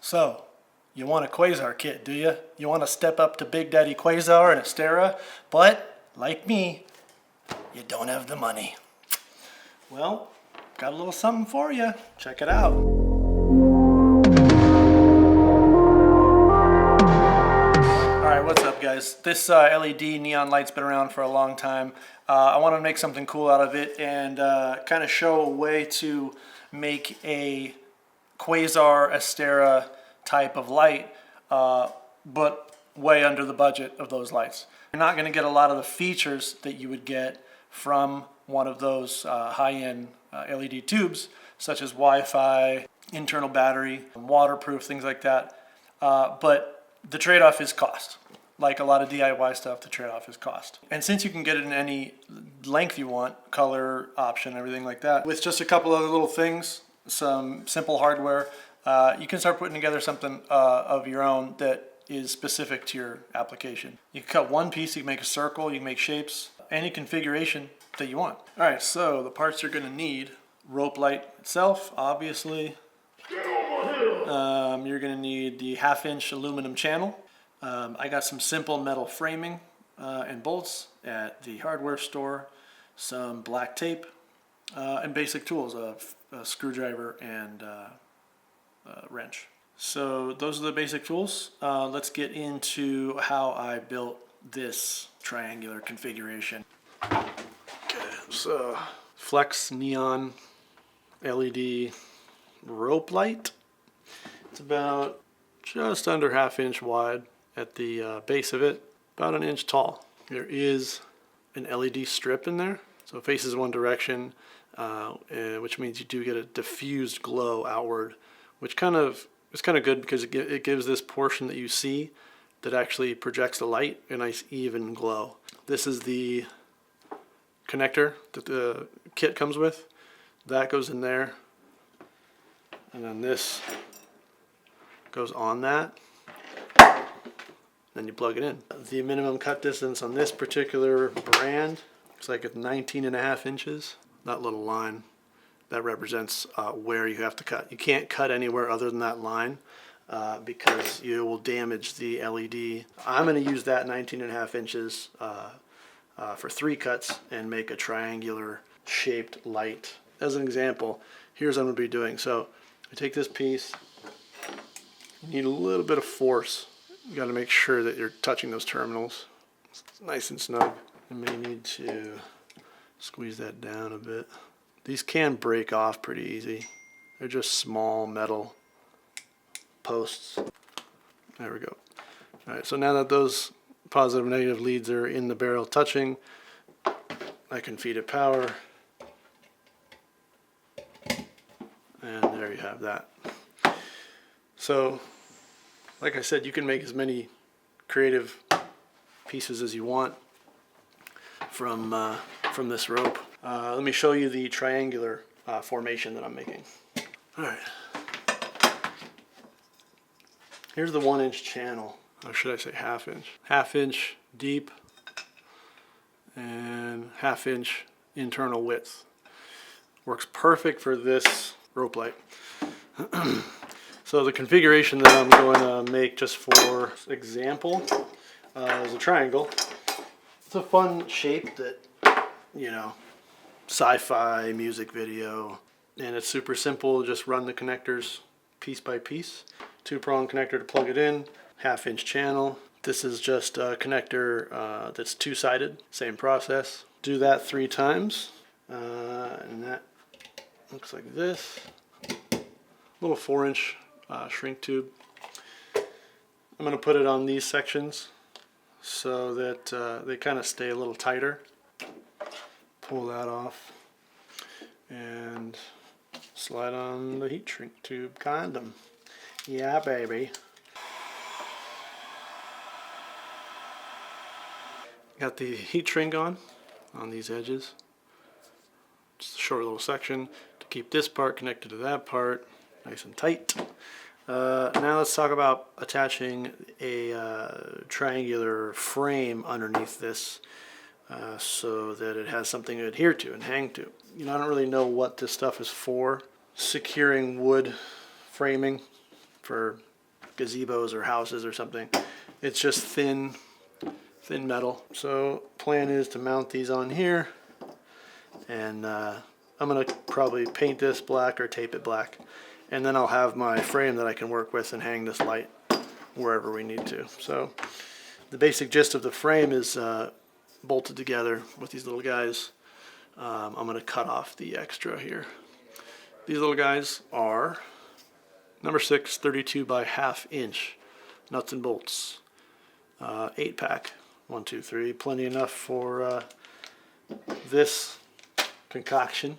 So, you want a Quasar kit, do you? You want to step up to Big Daddy Quasar and Astera, but, like me, you don't have the money. Well, got a little something for you. Check it out. Alright, what's up guys? This LED neon light's been around for a long time. I want to make something cool out of it and kind of show a way to make a Quasar Astera type of light, but way under the budget of those lights. You're not going to get a lot of the features that you would get from one of those high-end LED tubes, such as Wi-Fi, internal battery, waterproof, things like that. But the trade-off is cost. Like a lot of DIY stuff, the trade-off is cost. And since you can get it in any length you want, color, option, everything like that, with just a couple other little things, some simple hardware, you can start putting together something of your own that is specific to your application. You can cut one piece, you can make a circle, you can make shapes, any configuration that you want. All right, so the parts you're gonna need: rope light itself, obviously. You're gonna need the 1/2-inch aluminum channel. I got some simple metal framing and bolts at the hardware store, some black tape, and basic tools, a screwdriver and a wrench. So those are the basic tools. Let's get into how I built this triangular configuration. Okay, so flex neon LED rope light. It's about just under 1/2 inch wide at the base of it, about 1 inch tall. There is an LED strip in there, so it faces one direction, which means you do get a diffused glow outward, which is kind of good because it gives this portion that you see that actually projects the light a nice even glow. This is the connector that the kit comes with. That goes in there, and then this goes on that. Then you plug it in. The minimum cut distance on this particular brand looks like it's 19.5 inches. That little line, that represents where you have to cut. You can't cut anywhere other than that line because you will damage the LED. I'm going to use that 19.5 inches for 3 cuts and make a triangular shaped light. As an example, here's what I'm going to be doing. So I take this piece, you need a little bit of force. You got to make sure that you're touching those terminals. It's nice and snug. You may need to squeeze that down a bit. These can break off pretty easy. They're just small metal posts. There we go. All right, so now that those positive and negative leads are in the barrel touching, I can feed it power. And there you have that. So, like I said, you can make as many creative pieces as you want from this rope. Let me show you the triangular formation that I'm making. All right. Here's the 1 inch channel. Or should I say 1/2 inch? 1/2 inch deep and 1/2 inch internal width. Works perfect for this rope light. So the configuration that I'm going to make, just for example, is a triangle. It's a fun shape that, you know, sci-fi, music video, and it's super simple. Just run the connectors piece by piece. 2-prong connector to plug it in, 1/2 inch channel. This is just a connector that's 2-sided, same process. Do that 3 times, and that looks like this. Little 4-inch shrink tube. I'm going to put it on these sections so that they kind of stay a little tighter. Pull that off and slide on the heat shrink tube condom. Yeah, baby. Got the heat shrink on these edges. Just a short little section to keep this part connected to that part, nice and tight. Now let's talk about attaching a triangular frame underneath this so that it has something to adhere to and hang to. You know, I don't really know what this stuff is for. Securing wood framing for gazebos or houses or something. It's just thin metal. So plan is to mount these on here, and I'm gonna probably paint this black or tape it black, and then I'll have my frame that I can work with and hang this light wherever we need to. So the basic gist of the frame is bolted together with these little guys. I'm going to cut off the extra here. These little guys are number 6, 32 by ½ inch nuts and bolts. 8-pack. 1, 2, 3. Plenty enough for this concoction.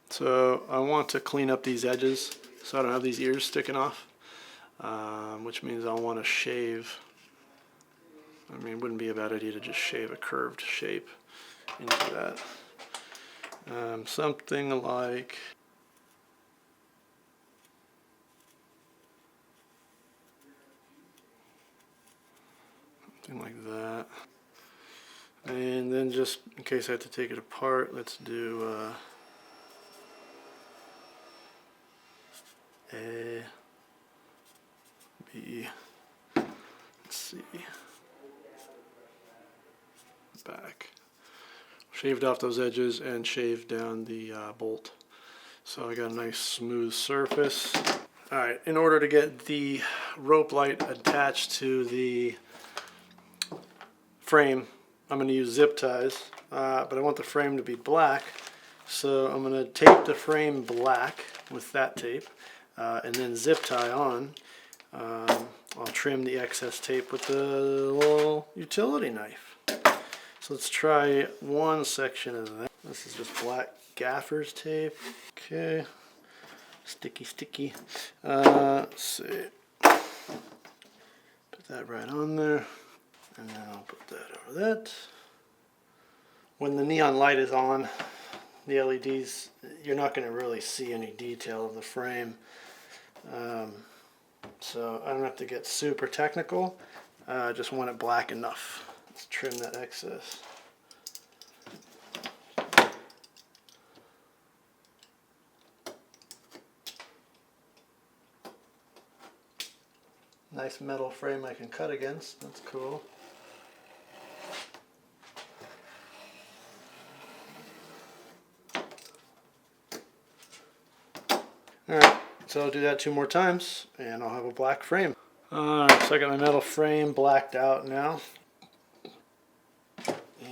So I want to clean up these edges so I don't have these ears sticking off, which means I'll want to shave. I mean, it wouldn't be a bad idea to just shave a curved shape into that. Something like that. And then just in case I have to take it apart, let's do A, B, C, back. Shaved off those edges and shaved down the bolt. So I got a nice smooth surface. Alright, in order to get the rope light attached to the frame, I'm going to use zip ties, but I want the frame to be black, so I'm going to tape the frame black with that tape, and then zip tie on. I'll trim the excess tape with the little utility knife. So let's try one section of that. This is just black gaffer's tape. Okay, sticky. Let's see. Put that right on there. And then I'll put that over that. When the neon light is on, the LEDs, you're not going to really see any detail of the frame. So I don't have to get super technical. I just want it black enough. Let's trim that excess. Nice metal frame I can cut against. That's cool. Alright, so I'll do that 2 more times and I'll have a black frame. Alright, so I got my metal frame blacked out now.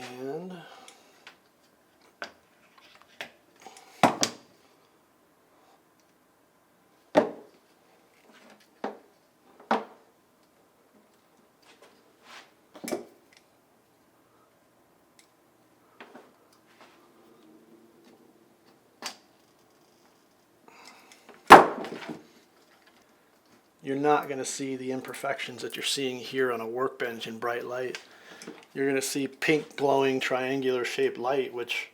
And you're not going to see the imperfections that you're seeing here on a workbench in bright light. You're going to see pink glowing triangular shaped light, which,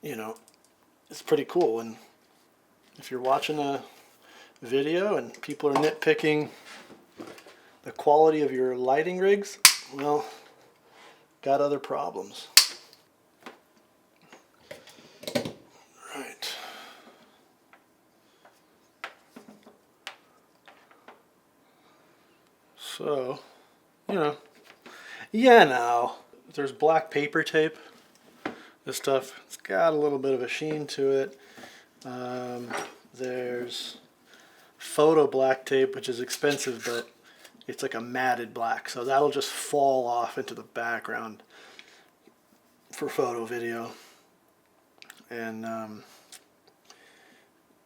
you know, is pretty cool. And if you're watching a video and people are nitpicking the quality of your lighting rigs, well, got other problems. Right. So, there's black paper tape. This stuff, it's got a little bit of a sheen to it. There's photo black tape, which is expensive, but it's like a matted black, so that'll just fall off into the background for photo video. And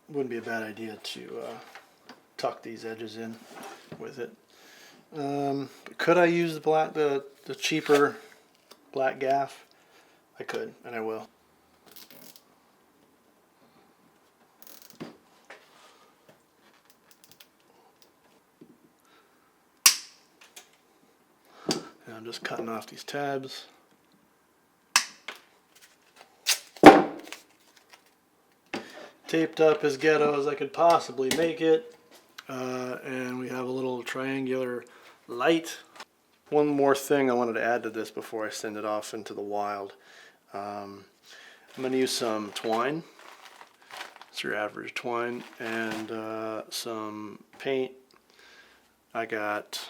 wouldn't be a bad idea to tuck these edges in with it. Could I use the cheaper black gaff? I could, and I will. And I'm just cutting off these tabs. Taped up as ghetto as I could possibly make it. And we have a little triangular light. One more thing I wanted to add to this before I send it off into the wild. I'm going to use some twine. It's your average twine, and some paint. I got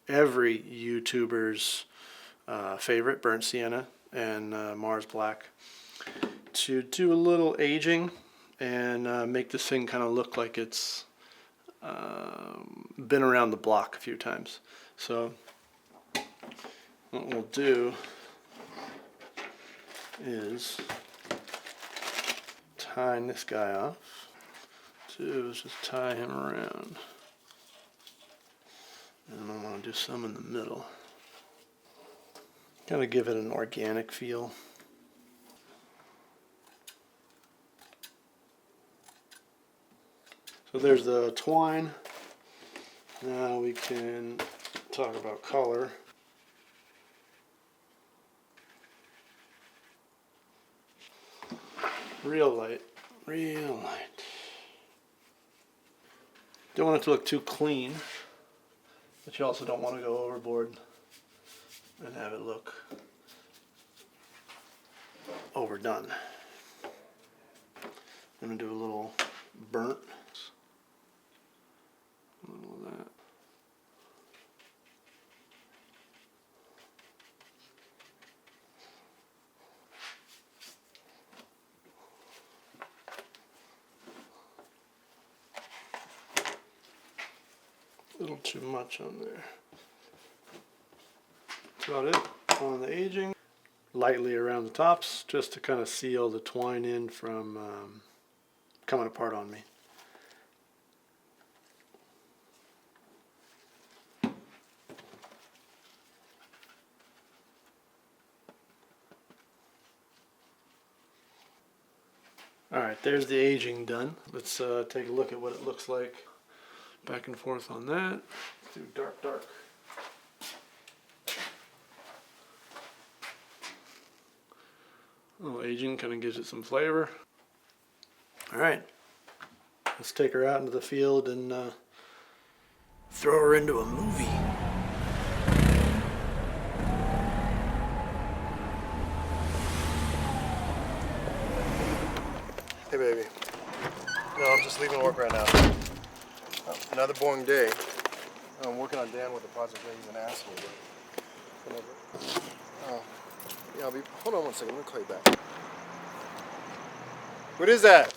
every YouTuber's favorite, burnt sienna and Mars black, to do a little aging and make this thing kind of look like it's been around the block a few times. So what we'll do is tying this guy off. Is just tie him around, and I want to do some in the middle, kind of give it an organic feel. So there's the twine. Now we can talk about color. Real light, real light. Don't want it to look too clean, but you also don't want to go overboard and have it look overdone. I'm going to do a little burnt. A little of that. A little too much on there. That's about it on the aging. Lightly around the tops, just to kind of seal the twine in from coming apart on me. Alright, there's the aging done. Let's take a look at what it looks like. Back and forth on that. Do dark, dark. A little aging kind of gives it some flavor. Alright, let's take her out into the field and throw her into a movie. Hey baby. No, I'm just leaving work right now. Another boring day. I'm working on Dan with the project that he's been asking me about. Oh, yeah, hold on one second, let me call you back. What is that?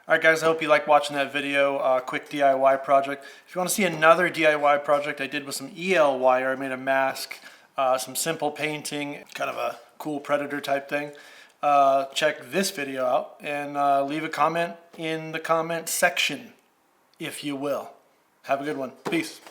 Alright guys, I hope you liked watching that video, quick DIY project. If you want to see another DIY project I did with some EL wire, I made a mask, some simple painting, kind of a cool predator type thing. Check this video out and leave a comment in the comment section, if you will. Have a good one. Peace.